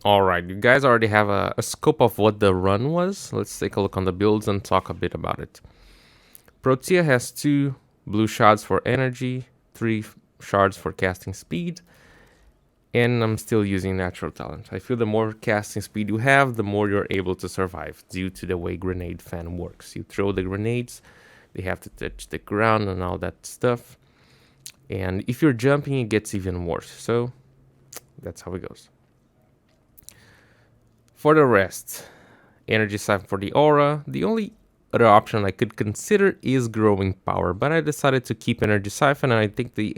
Alright, you guys already have a scope of what the run was. Let's take a look on the builds and talk a bit about it. Protea has 2 blue shards for energy, 3 shards for casting speed, and I'm still using natural talent. I feel the more casting speed you have, the more you're able to survive due to the way grenade fan works. You throw the grenades, they have to touch the ground and all that stuff. And if you're jumping, it gets even worse. So that's how it goes. For the rest, energy siphon for the aura. The only other option I could consider is growing power, but I decided to keep energy siphon, and I think the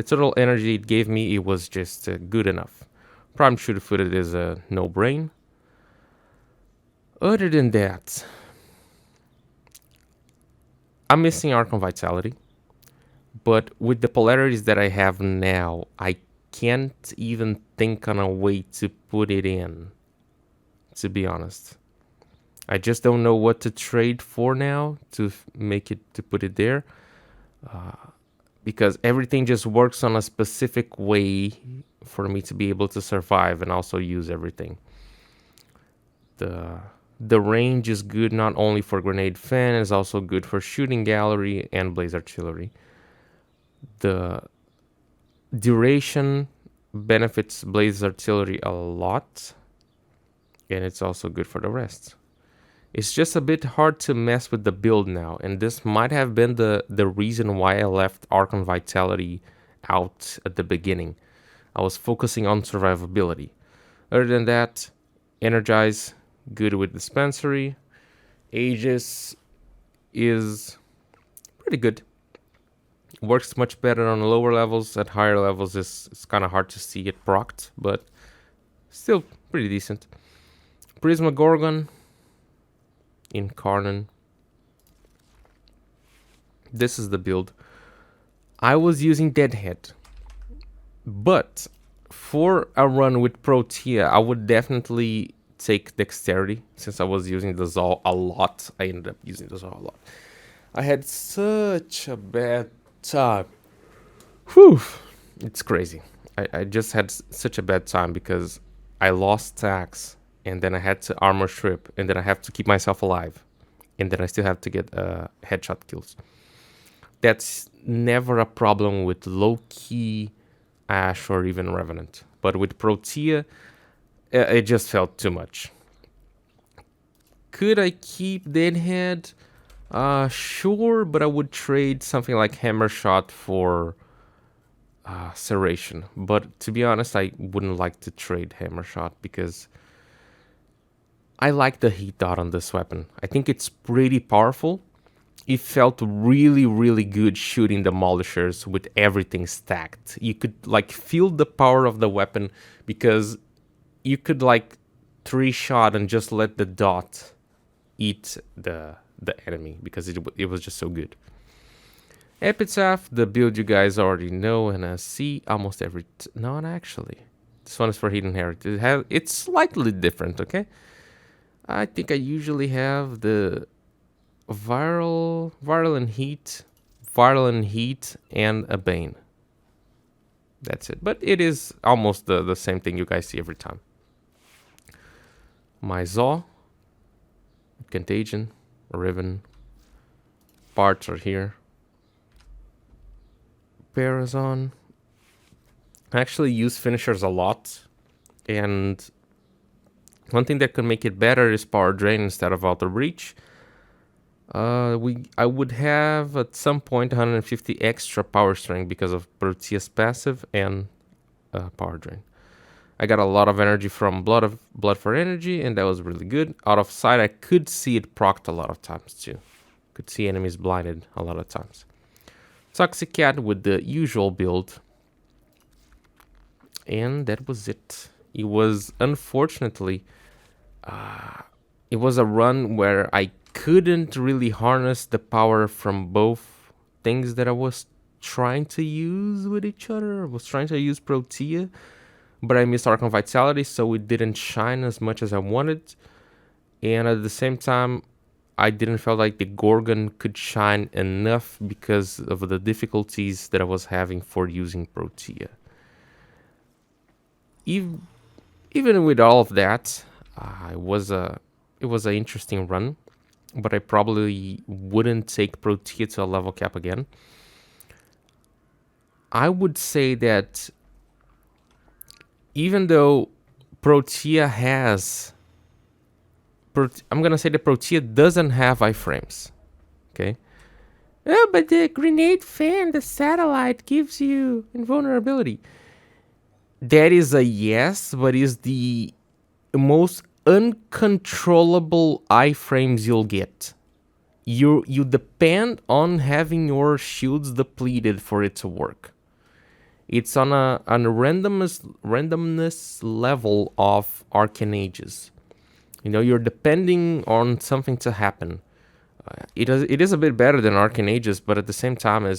total energy it gave me, it was just good enough. Prime shooter footed is a no-brain. Other than that, I'm missing Archon Vitality, but with the polarities that I have now, I can't even think on a way to put it in. To be honest, I just don't know what to trade for now to put it there, because everything just works on a specific way for me to be able to survive and also use everything. The range is good not only for grenade fan, it's also good for shooting gallery and blaze artillery. The duration benefits blaze artillery a lot, and it's also good for the rest. It's just a bit hard to mess with the build now, and this might have been the reason why I left Archon Vitality out at the beginning. I was focusing on survivability. Other than that, Energize, good with Dispensary. Aegis is pretty good. Works much better on lower levels. At higher levels, it's kind of hard to see it procced, but still pretty decent. Prisma Gorgon, Incarnon. This is the build. I was using Deadhead, but for a run with Protea, I would definitely take Dexterity, since I was using the Zal a lot. I ended up using the Zal a lot. I had such a bad time. Whew, it's crazy. I just had such a bad time because I lost stacks, and then I had to armor strip, and then I have to keep myself alive, and then I still have to get headshot kills. That's never a problem with low-key Ash or even Revenant, but with Protea, it just felt too much. Could I keep Deadhead? Sure, but I would trade something like Hammer Shot for Serration. But to be honest, I wouldn't like to trade Hammer Shot because I like the heat dot on this weapon. I think it's pretty powerful. It felt really, really good shooting Demolishers with everything stacked. You could like feel the power of the weapon because you could like 3-shot and just let the dot eat the enemy because it was just so good. Epitaph, the build you guys already know and see almost every... Not actually. This one is for Hidden Heritage. It's slightly different, okay? I think I usually have the viral and heat, and a Bane. That's it. But it is almost the same thing you guys see every time. My Zaw, Contagion, Riven, parts are here. Parazon. I actually use finishers a lot, and one thing that could make it better is Power Drain instead of Outer Reach. I would have at some point 150 extra power strength because of Protea's passive and Power Drain. I got a lot of energy from Blood for Energy, and that was really good. Out of sight, I could see it procced a lot of times too. Could see enemies blinded a lot of times. Toxic Cat with the usual build. And that was it. It was, unfortunately, it was a run where I couldn't really harness the power from both things that I was trying to use with each other. I was trying to use Protea, but I missed Archon Vitality, so it didn't shine as much as I wanted. And at the same time, I didn't feel like the Gorgon could shine enough because of the difficulties that I was having for using Protea. even with all of that, it was an interesting run, but I probably wouldn't take Protea to a level cap again. I would say that even though Protea has, I'm gonna say that Protea doesn't have iframes. Okay. Oh, but the grenade fan, the satellite, gives you invulnerability. That is a yes, but is the most uncontrollable iframes you'll get. You depend on having your shields depleted for it to work. It's on a randomness level of Arcanages. You know, you're depending on something to happen. It is a bit better than Arcanages, but at the same time,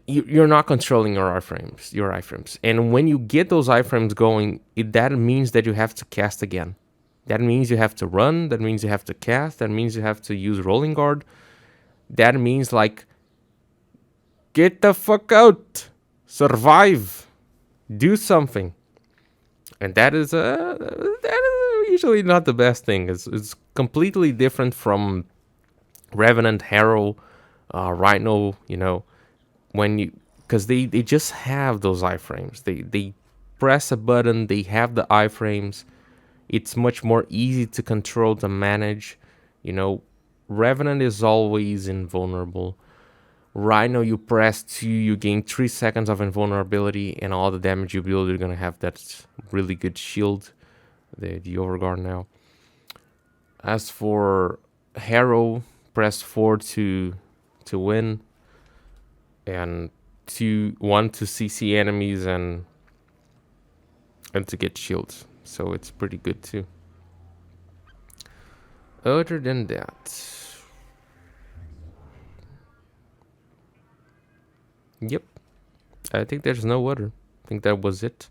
you're not controlling your iframes. And when you get those iframes going, that means that you have to cast again. That means you have to run. That means you have to cast. That means you have to use rolling guard. That means, like, get the fuck out, survive, do something. And that is usually not the best thing. It's completely different from Revenant, Harrow, Rhino. You know, because they just have those iframes. They press a button. They have the iframes. It's much more easy to control, to manage. You know, Revenant is always invulnerable. Rhino, you press 2, you gain 3 seconds of invulnerability, and all the damage you build, you're gonna have that really good shield, the Overguard now. As for Harrow, press 4 to win, and 1 to CC enemies and to get shields. So it's pretty good too. Other than that, yep, I think there's no other. I think that was it.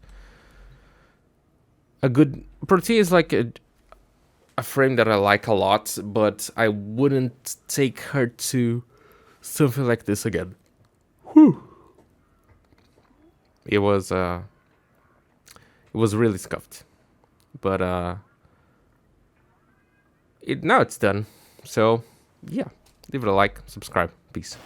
A good Protea is like a frame that I like a lot, but I wouldn't take her to something like this again. Whew. It was really scuffed, but now it's done. So yeah, leave it a like, subscribe, peace.